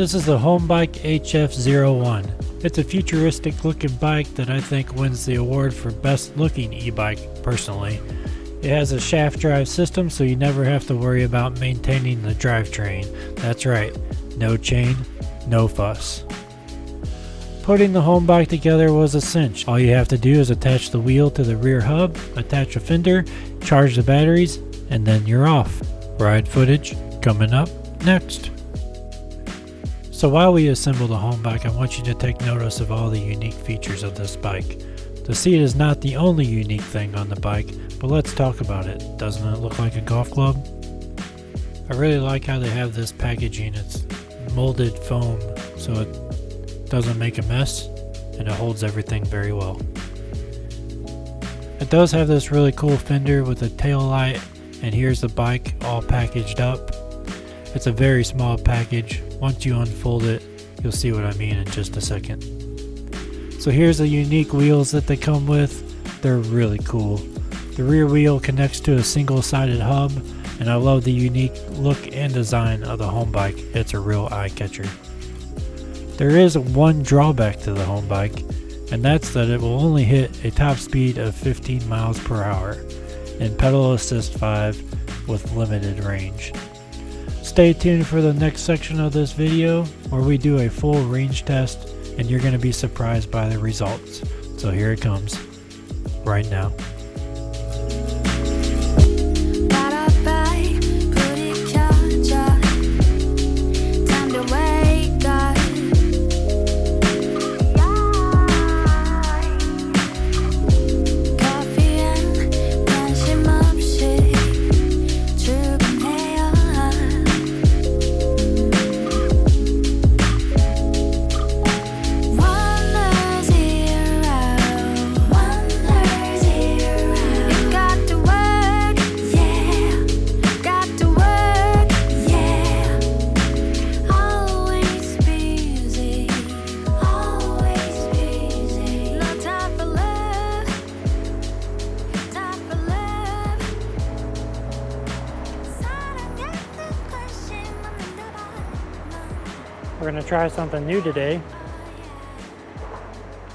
This is the Honbike HF-01. It's a futuristic looking bike that I think wins the award for best looking e-bike personally. It has a shaft drive system, so you never have to worry about maintaining the drivetrain. That's right, no chain, no fuss. Putting the Honbike together was a cinch. All you have to do is attach the wheel to the rear hub, attach a fender, charge the batteries, and then you're off. Ride footage coming up next. So while we assemble the Honbike, I want you to take notice of all the unique features of this bike. The seat is not the only unique thing on the bike, but let's talk about it. Doesn't it look like a golf club? I really like how they have this packaging. It's molded foam, so it doesn't make a mess, and it holds everything very well. It does have this really cool fender with a tail light, and here's the bike all packaged up. It's a very small package. Once you unfold it, you'll see what I mean in just a second. So here's the unique wheels that they come with. They're really cool. The rear wheel connects to a single-sided hub, and I love the unique look and design of the Honbike. It's a real eye-catcher. There is one drawback to the Honbike, and that's that it will only hit a top speed of 15 miles per hour and pedal assist 5 with limited range. Stay tuned for the next section of this video where we do a full range test, and you're going to be surprised by the results. So here it comes, right now. We're going to try something new today.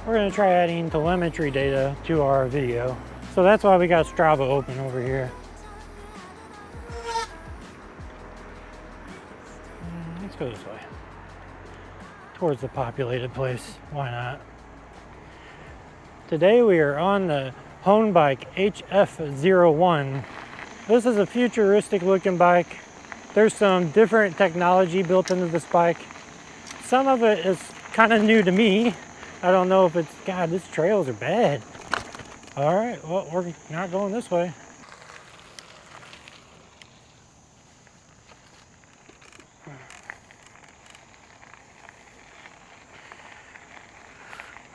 We're going to try adding telemetry data to our video. So that's why we got Strava open over here. Let's go this way. Towards the populated place. Why not? Today we are on the Honbike HF-01. This is a futuristic looking bike. There's some different technology built into this bike. Some of it is kind of new to me. I don't know if it's, God, these trails are bad. All right, well, we're not going this way.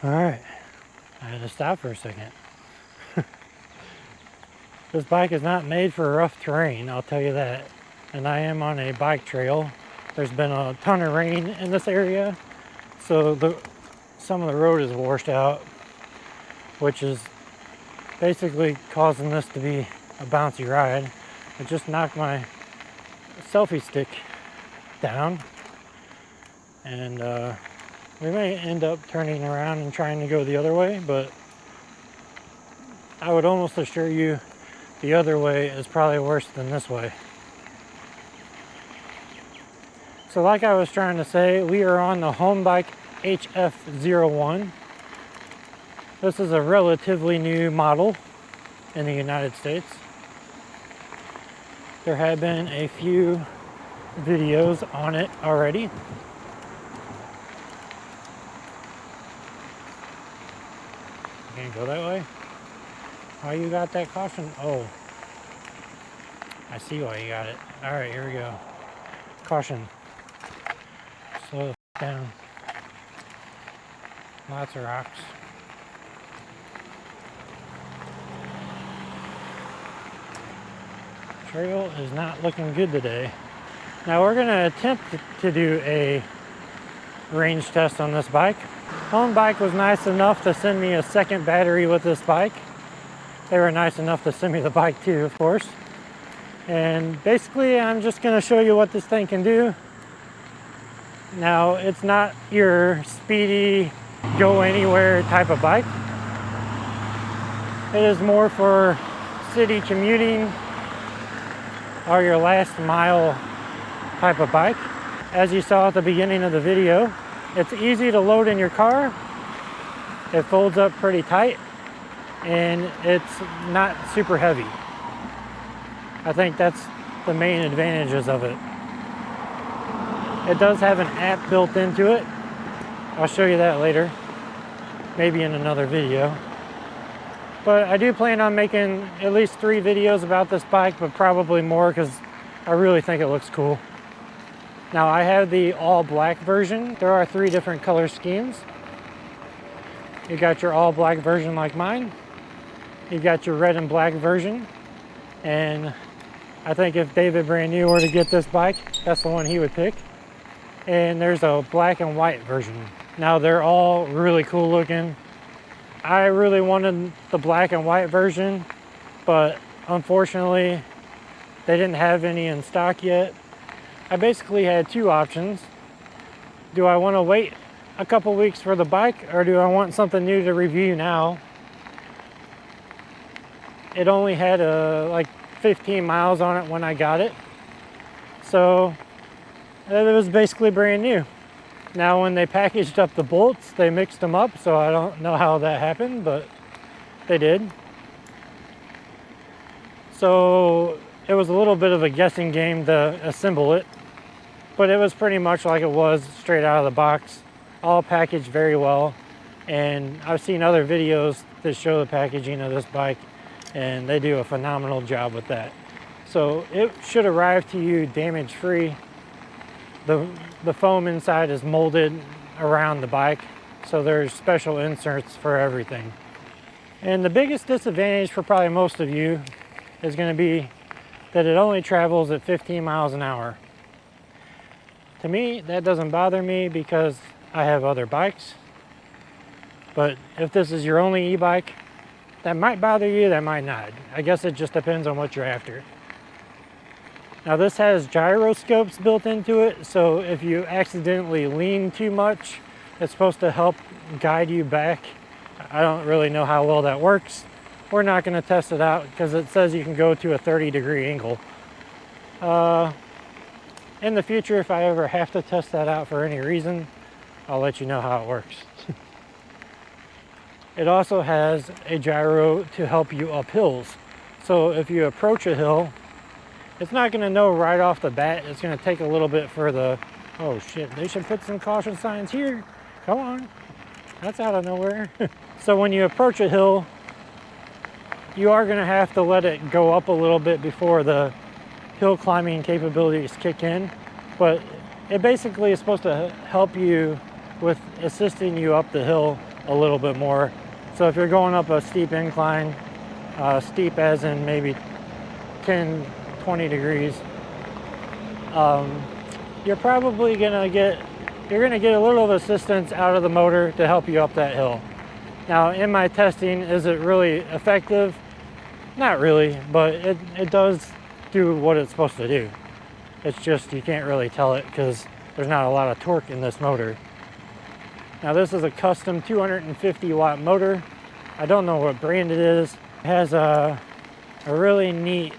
All right, I had to stop for a second. This bike is not made for rough terrain, I'll tell you that. And I am on a bike trail. There's been a ton of rain in this area, so some of the road is washed out, which is basically causing this to be a bouncy ride. I just knocked my selfie stick down, and we may end up turning around and trying to go the other way, but I would almost assure you the other way is probably worse than this way. So like I was trying to say, we are on the Honbike HF-01. This is a relatively new model in the United States. There have been a few videos on it already. You can't go that way? Why you got that caution? Oh, I see why you got it. All right, here we go. Caution. Slow the down. Lots of rocks. Trail is not looking good today. Now we're going to attempt to do a range test on this bike. Honbike was nice enough to send me a second battery with this bike. They were nice enough to send me the bike too, of course. And basically I'm just going to show you what this thing can do. Now, it's not your speedy, go anywhere type of bike. It is more for city commuting or your last mile type of bike. As you saw at the beginning of the video, it's easy to load in your car. It folds up pretty tight and it's not super heavy. I think that's the main advantages of it. It does have an app built into it. I'll show you that later, maybe in another video. But I do plan on making at least 3 videos about this bike, but probably more because I really think it looks cool. Now, I have the all black version. There are 3 different color schemes. You got your all black version like mine. You got your red and black version. And I think if David Brand New were to get this bike, that's the one he would pick. And there's a black and white version. Now, they're all really cool looking. I really wanted the black and white version, but unfortunately, they didn't have any in stock yet. I basically had 2 options. Do I want to wait a couple weeks for the bike, or do I want something new to review now? It only had like 15 miles on it when I got it, so it was basically brand new. Now, when they packaged up the bolts, they mixed them up, so I don't know how that happened, but they did. So it was a little bit of a guessing game to assemble it, but it was pretty much like it was straight out of the box, all packaged very well. And I've seen other videos that show the packaging of this bike, and they do a phenomenal job with that. So it should arrive to you damage-free. The foam inside is molded around the bike, so there's special inserts for everything. And the biggest disadvantage for probably most of you is going to be that it only travels at 15 miles an hour. To me, that doesn't bother me because I have other bikes. But if this is your only e-bike, that might bother you, that might not. I guess it just depends on what you're after. Now, this has gyroscopes built into it, so if you accidentally lean too much, it's supposed to help guide you back. I don't really know how well that works. We're not going to test it out because it says you can go to a 30-degree angle. In the future, if I ever have to test that out for any reason, I'll let you know how it works. It also has a gyro to help you up hills. So if you approach a hill, it's not going to know right off the bat. It's going to take a little bit for the, oh shit, they should put some caution signs here. Come on. That's out of nowhere. So when you approach a hill, you are going to have to let it go up a little bit before the hill climbing capabilities kick in. But it basically is supposed to help you with assisting you up the hill a little bit more. So if you're going up a steep incline, steep as in maybe 10, 20 degrees, you're probably gonna get a little of assistance out of the motor to help you up that hill. Now, in my testing, is it really effective? Not really, but it does do what it's supposed to do. It's just you can't really tell it because there's not a lot of torque in this motor. Now, this is a custom 250 watt motor. I don't know what brand it is. It has a really neat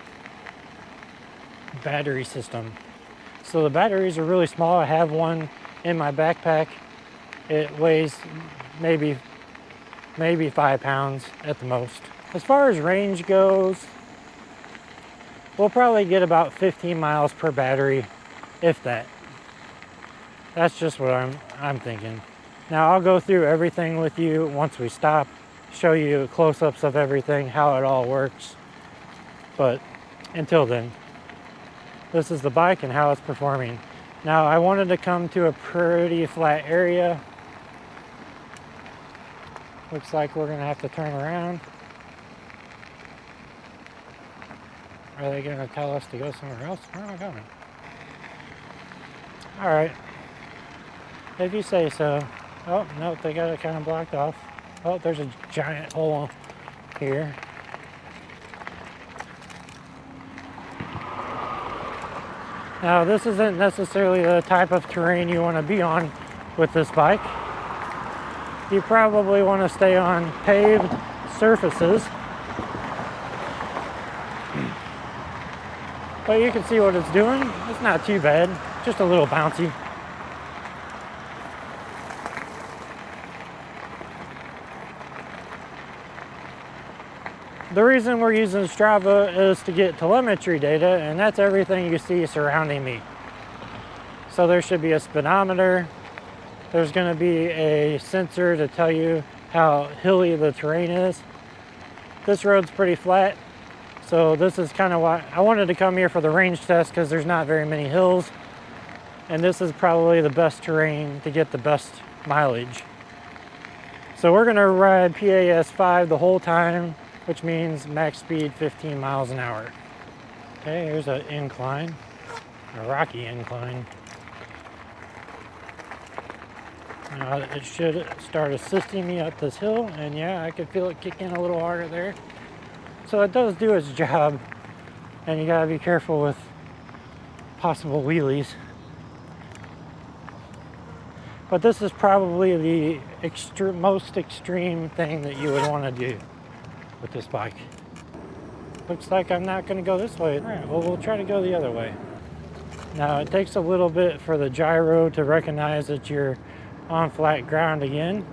battery system. So the batteries are really small. I have one in my backpack. It weighs maybe 5 pounds at the most. As far as range goes, we'll probably get about 15 miles per battery, if that. That's just what I'm thinking. Now, I'll go through everything with you once we stop, show you close-ups of everything, how it all works. But until then, this is the bike and how it's performing. Now, I wanted to come to a pretty flat area. Looks like we're gonna have to turn around. Are they gonna tell us to go somewhere else? Where am I going? All right, if you say so. Oh, no, they got it kind of blocked off. Oh, there's a giant hole here. Now this isn't necessarily the type of terrain you want to be on with this bike. You probably want to stay on paved surfaces. But you can see what it's doing. It's not too bad, just a little bouncy. The reason we're using Strava is to get telemetry data, and that's everything you see surrounding me. So there should be a speedometer. There's going to be a sensor to tell you how hilly the terrain is. This road's pretty flat, so this is kind of why I wanted to come here for the range test, because there's not very many hills, and this is probably the best terrain to get the best mileage. So we're going to ride PAS 5 the whole time, which means max speed 15 miles an hour. Okay, here's an incline, a rocky incline. Now it should start assisting me up this hill, and yeah, I could feel it kick in a little harder there. So it does do its job, and you gotta be careful with possible wheelies. But this is probably the most extreme thing that you would want to do with this bike. Looks like I'm not going to go this way. All right, well, we'll try to go the other way. Now, it takes a little bit for the gyro to recognize that you're on flat ground again.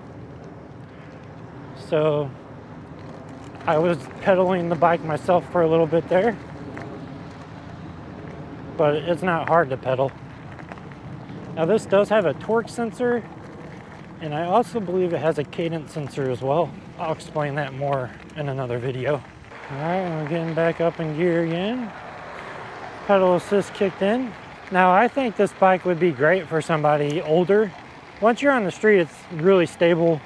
So I was pedaling the bike myself for a little bit there, but it's not hard to pedal. Now, this does have a torque sensor, and I also believe it has a cadence sensor as well. I'll explain that more in another video. All right, we're getting back up in gear again. Pedal assist kicked in. Now, I think this bike would be great for somebody older. Once you're on the street, it's really stable.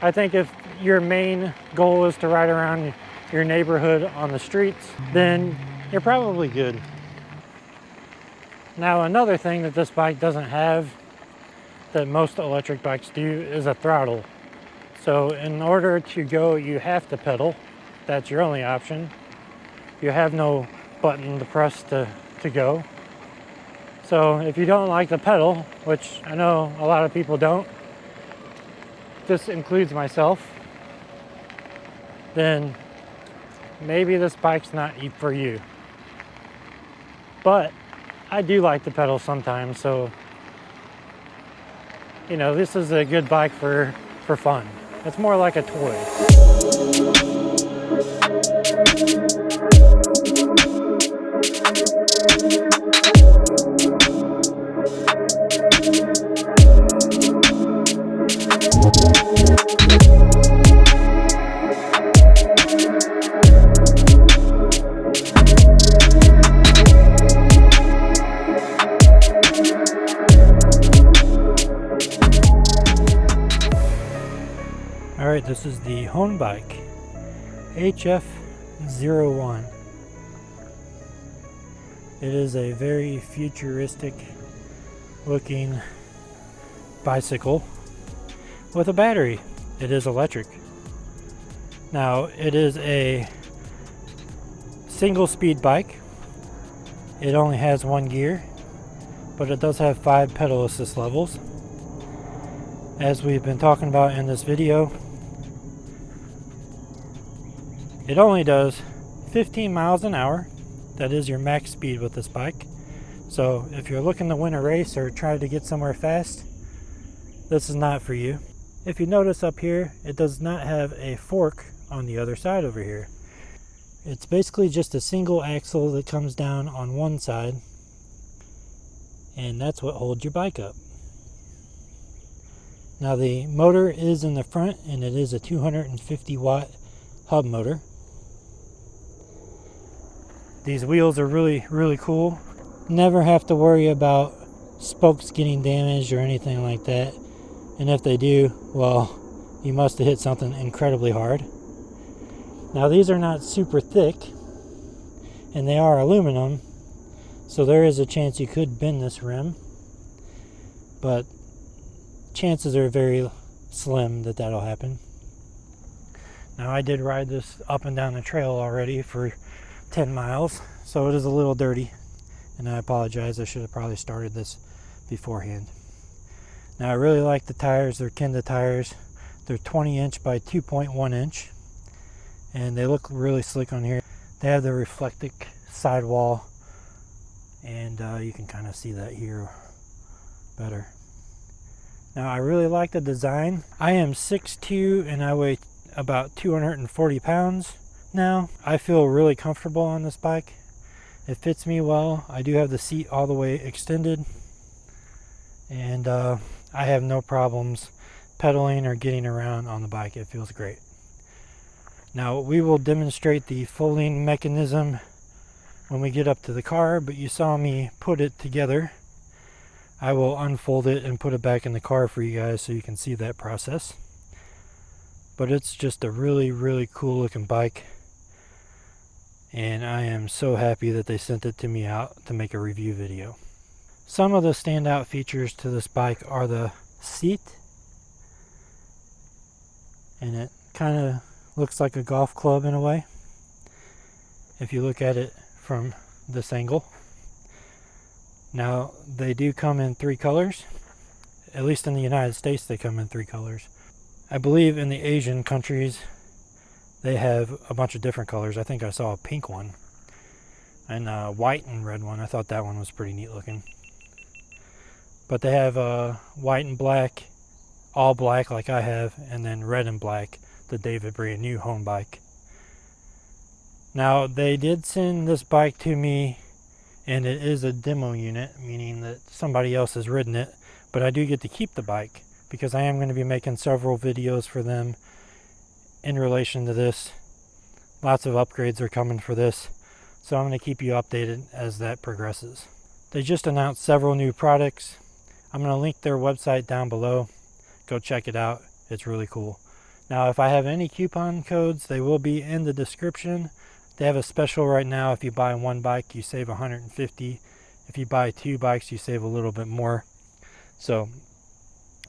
I think if your main goal is to ride around your neighborhood on the streets, then you're probably good. Now, another thing that this bike doesn't have that most electric bikes do is a throttle. So in order to go, you have to pedal. That's your only option. You have no button to press to go. So if you don't like the pedal, which I know a lot of people don't, this includes myself, then maybe this bike's not for you. But I do like the pedal sometimes, so you know, this is a good bike for fun. It's more like a toy. Alright, this is the Honbike HF-01. It is a very futuristic looking bicycle with a battery. It is electric. Now, it is a single speed bike. It only has one gear, but it does have 5 pedal assist levels. As we've been talking about in this video, it only does 15 miles an hour. That is your max speed with this bike. So if you're looking to win a race or try to get somewhere fast, this is not for you. If you notice up here, it does not have a fork on the other side over here. It's basically just a single axle that comes down on one side, and that's what holds your bike up. Now, the motor is in the front, and it is a 250 watt hub motor. These wheels are really cool. Never have to worry about spokes getting damaged or anything like that. And if they do, well, you must have hit something incredibly hard. Now, these are not super thick, and they are aluminum, so there is a chance you could bend this rim, but chances are very slim that that'll happen. Now, I did ride this up and down the trail already for 10 miles, so it is a little dirty. and I apologize, I should have probably started this beforehand. Now I really like the tires. They're Kenda tires. They're 20 inch by 2.1 inch, and they look really slick on here. They have the reflective sidewall, and you can kind of see that here better. Now I really like the design. I am 6'2" and I weigh about 240 pounds now. I feel really comfortable on this bike. It fits me well. I do have the seat all the way extended, and I have no problems pedaling or getting around on the bike. It feels great. Now we will demonstrate the folding mechanism when we get up to the car, but you saw me put it together. I will unfold it and put it back in the car for you guys so you can see that process. But it's just a really cool looking bike, and I am so happy that they sent it to me out to make a review video. Some of the standout features to this bike are the seat, and it kind of looks like a golf club in a way if you look at it from this angle. Now they do come in 3 colors. At least in the United States they come in 3 colors. I believe in the Asian countries they have a bunch of different colors. I think I saw a pink one and a white and red one. I thought that one was pretty neat looking. But they have white and black, all black like I have, and then red and black, the David brand new Honbike. Now they did send this bike to me, and it is a demo unit, meaning that somebody else has ridden it, but I do get to keep the bike because I am going to be making several videos for them in relation to this. Lots of upgrades are coming for this, so I'm going to keep you updated as that progresses. They just announced several new products. I'm going to link their website down below. Go check it out. It's really cool. Now if I have any coupon codes, they will be in the description. They have a special right now. If you buy 1 bike, you save $150. If you buy 2 bikes, you save a little bit more. So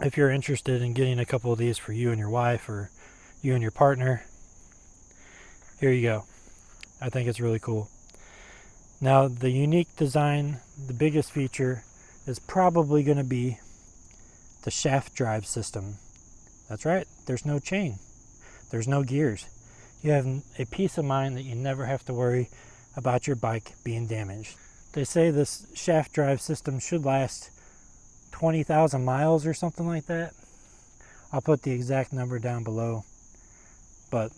if you're interested in getting a couple of these for you and your wife, or you and your partner, here you go. I think it's really cool. Now the unique design, the biggest feature is probably going to be the shaft drive system. That's right, there's no chain, there's no gears. You have a peace of mind that you never have to worry about your bike being damaged. They say this shaft drive system should last 20,000 miles or something like that. I'll put the exact number down below, but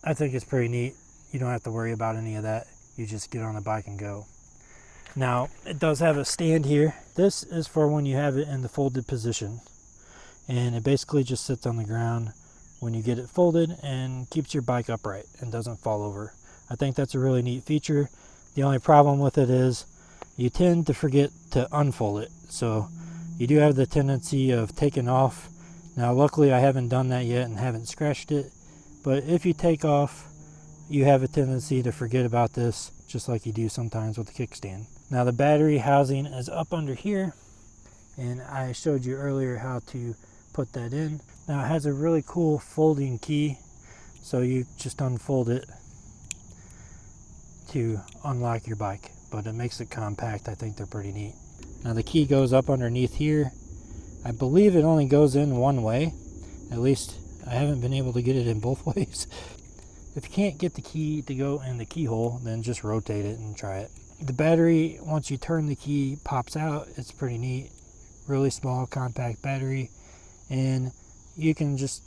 I think it's pretty neat. You don't have to worry about any of that. You just get on the bike and go. Now it does have a stand here. This is for when you have it in the folded position, and it basically just sits on the ground when you get it folded and keeps your bike upright and doesn't fall over. I think that's a really neat feature. The only problem with it is you tend to forget to unfold it, so you do have the tendency of taking off. Now luckily I haven't done that yet and haven't scratched it, but if you take off, you have a tendency to forget about this, just like you do sometimes with the kickstand. Now the battery housing is up under here, and I showed you earlier how to put that in. Now it has a really cool folding key, so you just unfold it to unlock your bike, but it makes it compact. I think they're pretty neat. Now the key goes up underneath here. I believe it only goes in one way. At least I haven't been able to get it in both ways. If you can't get the key to go in the keyhole, then just rotate it and try it. The battery, once you turn the key, pops out. It's pretty neat. Really small, compact battery, and you can just,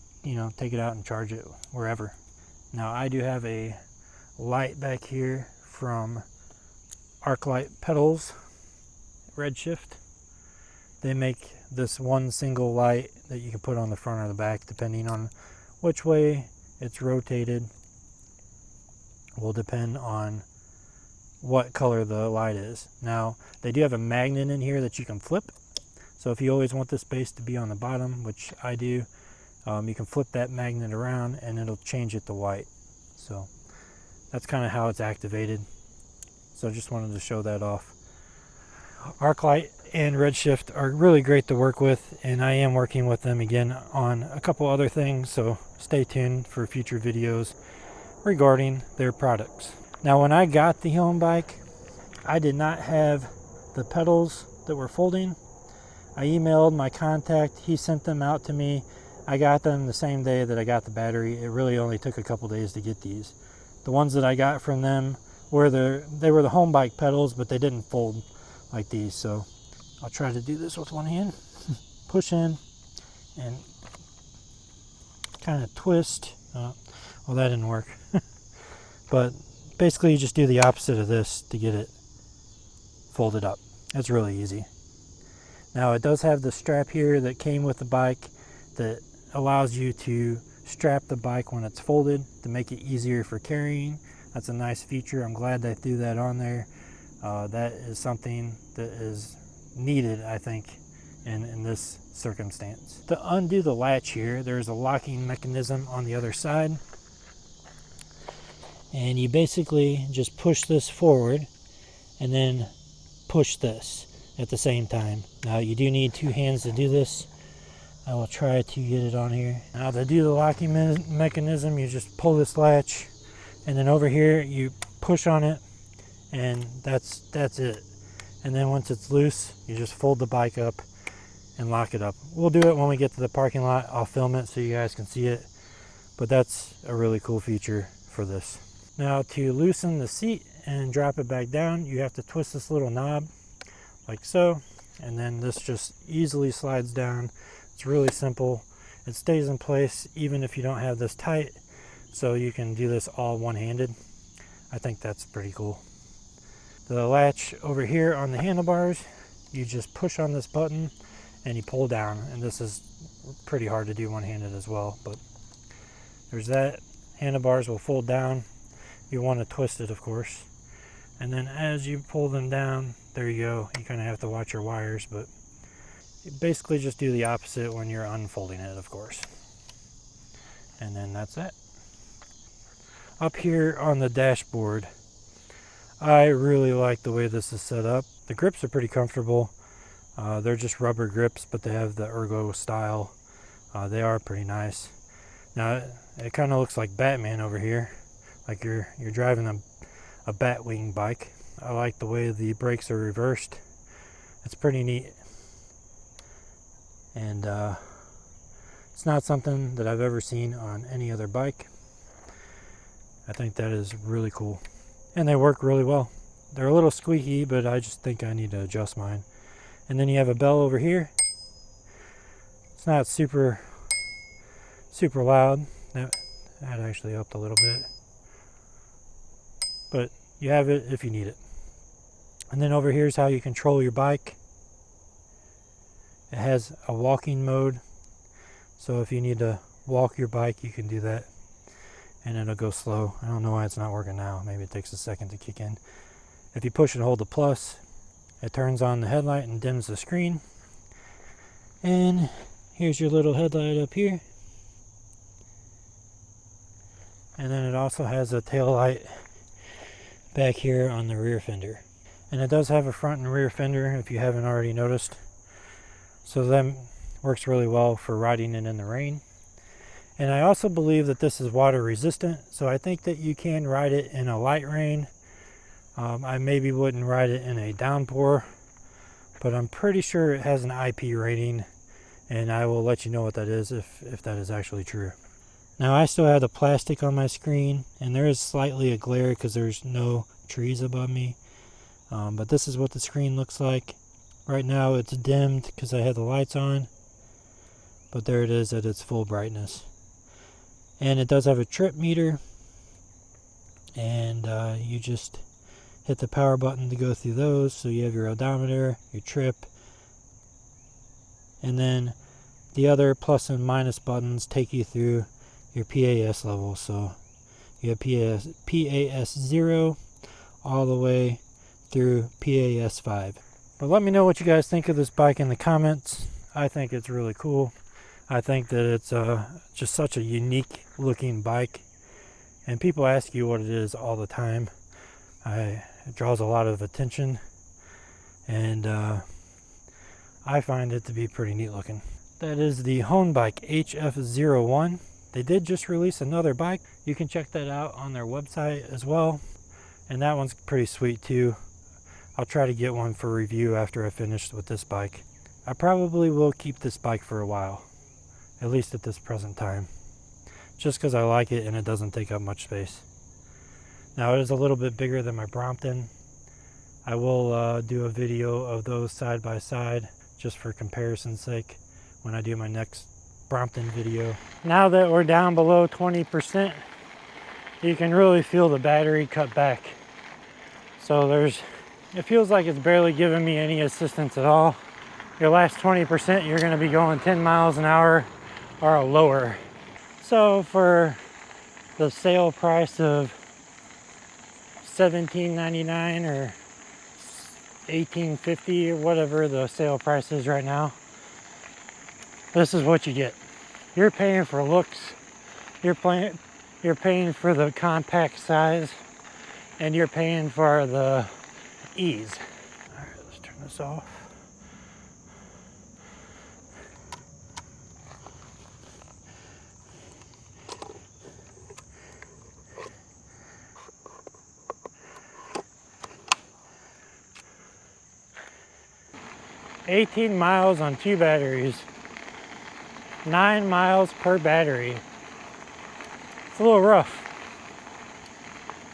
take it out and charge it wherever. Now I do have a light back here from Arclight Pedals Redshift. They make this one single light that you can put on the front or the back, depending on which way it's rotated. Will depend on what color the light is. Now they do have a magnet in here that you can flip, so if you always want this base to be on the bottom, which I do, you can flip that magnet around and it'll change it to white. So that's kind of how it's activated. So just wanted to show that off. Arclight and Redshift are really great to work with, and I am working with them again on a couple other things, so stay tuned for future videos regarding their products. Now when I got the Honbike, I did not have the pedals that were folding. I emailed my contact, he sent them out to me. I got them the same day that I got the battery. It really only took a couple days to get these. The ones that I got from them were they were the Honbike pedals, but they didn't fold like these. So I'll try to do this with one hand. Push in and kind of twist. Well, that didn't work. But basically you just do the opposite of this to get it folded up. It's really easy. Now it does have the strap here that came with the bike that allows you to strap the bike when it's folded to make it easier for carrying. That's a nice feature. I'm glad they threw that on there. That is something that is needed, I think, in this circumstance. To undo the latch here, there's a locking mechanism on the other side. And you basically just push this forward and then push this at the same time. Now you do need two hands to do this. I will try to get it on here. Now to do the locking mechanism, you just pull this latch, and then over here you push on it, and that's it. And then once it's loose, you just fold the bike up and lock it up. We'll do it when we get to the parking lot. I'll film it so you guys can see it, but that's a really cool feature for this. Now to loosen the seat and drop it back down, you have to twist this little knob like so, and then this just easily slides down. It's really simple. It stays in place even if you don't have this tight, so you can do this all one-handed. I think that's pretty cool. The latch over here on the handlebars, you just push on this button and you pull down, and this is pretty hard to do one-handed as well, but there's that. Handlebars will fold down. You want to twist it, of course, and then as you pull them down, there you go. You kind of have to watch your wires, but you basically just do the opposite when you're unfolding it, of course. And then that's that. Up here on the dashboard, I really like the way this is set up. The grips are pretty comfortable. They're just rubber grips, but they have the ergo style. They are pretty nice. Now it kind of looks like Batman over here, like you're driving a Batwing bike. I like the way the brakes are reversed. It's pretty neat. And it's not something that I've ever seen on any other bike. I think that is really cool. And they work really well. They're a little squeaky, but I just think I need to adjust mine. And then you have a bell over here. It's not super loud. That actually helped a little bit. But you have it if you need it. And then over here is how you control your bike. It has a walking mode, so if you need to walk your bike, you can do that, and it'll go slow. I don't know why it's not working now. Maybe it takes a second to kick in. If you push and hold the plus, it turns on the headlight and dims the screen. And here's your little headlight up here. And then it also has a tail light back here on the rear fender. And it does have a front and rear fender, if you haven't already noticed. So that works really well for riding it in the rain. And I also believe that this is water resistant, so I think that you can ride it in a light rain. I maybe wouldn't ride it in a downpour, but I'm pretty sure it has an IP rating, and I will let you know what that is if that is actually true. Now I still have the plastic on my screen, and there is slightly a glare because there's no trees above me. But this is what the screen looks like. Right now it's dimmed because I had the lights on, but there it is at its full brightness. And it does have a trip meter, and you just hit the power button to go through those. So you have your odometer, your trip, and then the other plus and minus buttons take you through your PAS level. So you have PAS 0 all the way through PAS 5. But let me know what you guys think of this bike in the comments. I think it's really cool. I think that it's just such a unique looking bike, and people ask you what it is all the time. It draws a lot of attention, and I find it to be pretty neat looking. That is the Honbike HF-01. They did just release another bike. You can check that out on their website as well, and that one's pretty sweet too. I'll try to get one for review after I finish with this bike. I probably will keep this bike for a while, at least at this present time, just because I like it and it doesn't take up much space. Now it is a little bit bigger than my Brompton. I will do a video of those side by side just for comparison's sake when I do my next Brompton video. Now that we're down below 20%, you can really feel the battery cut back. So it feels like it's barely giving me any assistance at all. Your last 20%, you're gonna be going 10 miles an hour or lower. So for the sale price of $17.99 or $18.50 or whatever the sale price is right now, this is what you get. You're paying for looks, you're paying for the compact size, and you're paying for the ease. All right, let's turn this off. $18 miles on 2 batteries, 9 miles per battery. It's a little rough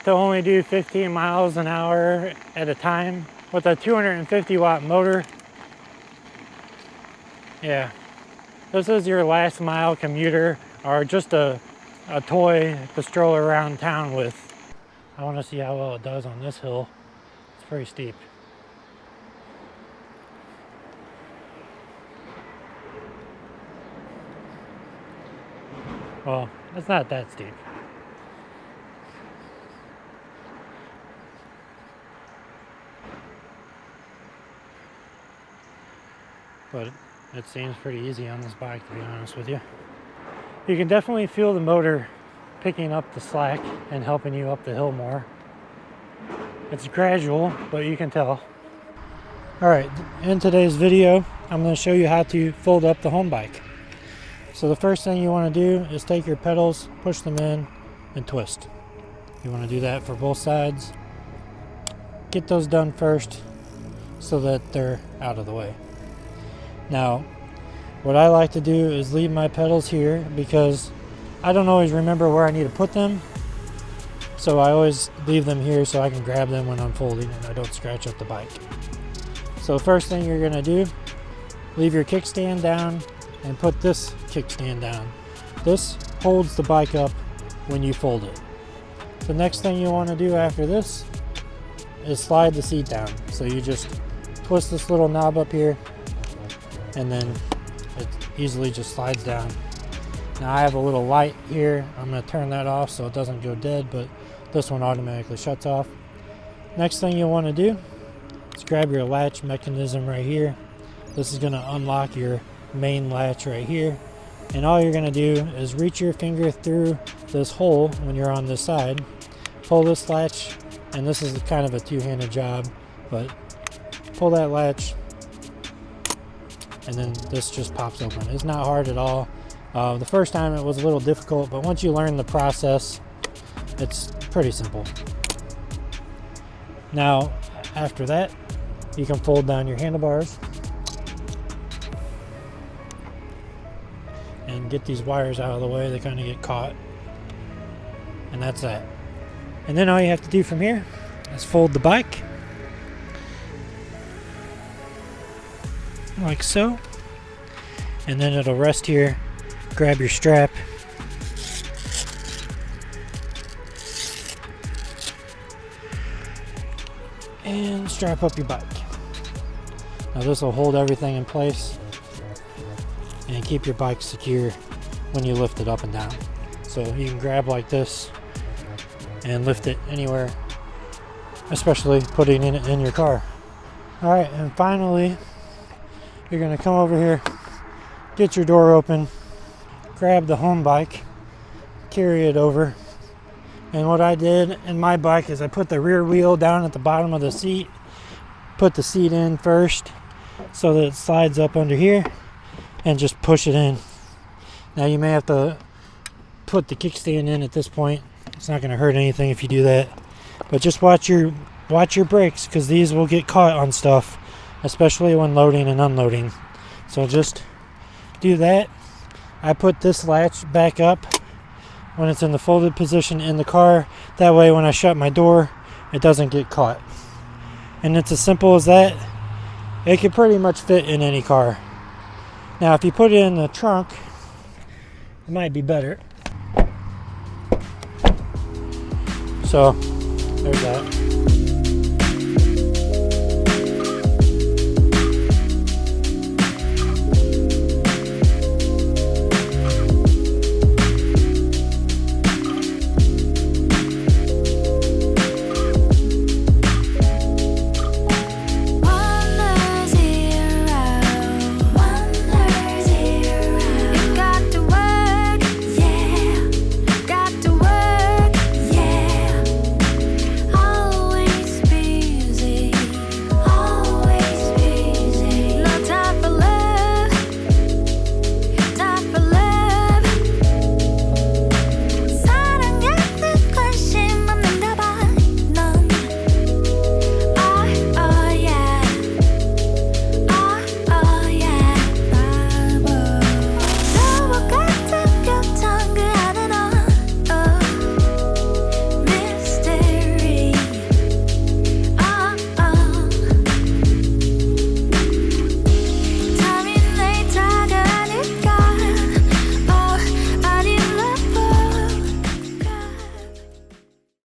to only do 15 miles an hour at a time with a 250 watt motor. Yeah, this is your last mile commuter or just a toy to stroll around town with. I want to see how well it does on this hill. It's pretty steep. Well, it's not that steep. But it seems pretty easy on this bike, to be honest with you. You can definitely feel the motor picking up the slack and helping you up the hill more. It's gradual, but you can tell. Alright, in today's video, I'm going to show you how to fold up the Honbike. So the first thing you want to do is take your pedals, push them in, and twist. You want to do that for both sides. Get those done first so that they're out of the way. Now, what I like to do is leave my pedals here because I don't always remember where I need to put them. So I always leave them here so I can grab them when I'm folding and I don't scratch up the bike. So the first thing you're going to do, leave your kickstand down and put this kickstand down. This holds the bike up when you fold it. The next thing you want to do after this is slide the seat down. So you just twist this little knob up here and then it easily just slides down. Now I have a little light here. I'm going to turn that off so it doesn't go dead, but this one automatically shuts off. Next thing you want to do is grab your latch mechanism right here. This is going to unlock your main latch right here, and all you're going to do is reach your finger through this hole when you're on this side, pull this latch, and this is kind of a two-handed job, but pull that latch and then this just pops open. It's not hard at all. The first time it was a little difficult, but once you learn the process, it's pretty simple. Now after that, you can fold down your handlebars and get these wires out of the way. They kind of get caught, and that's that. And then all you have to do from here is fold the bike like so, and then it'll rest here. Grab your strap and strap up your bike. Now this will hold everything in place and keep your bike secure when you lift it up and down. So you can grab like this and lift it anywhere, especially putting it in your car. All right, and finally, you're gonna come over here, get your door open, grab the Honbike, carry it over. And what I did in my bike is I put the rear wheel down at the bottom of the seat, put the seat in first so that it slides up under here, and just push it in. Now you may have to put the kickstand in at this point. It's not going to hurt anything if you do that, but just watch your watch your brakes, because these will get caught on stuff, especially when loading and unloading. So just do that. I put this latch back up when it's in the folded position in the car. That way when I shut my door, it doesn't get caught. And it's as simple as that. It can pretty much fit in any car. Now if you put it in the trunk, it might be better. So there's that.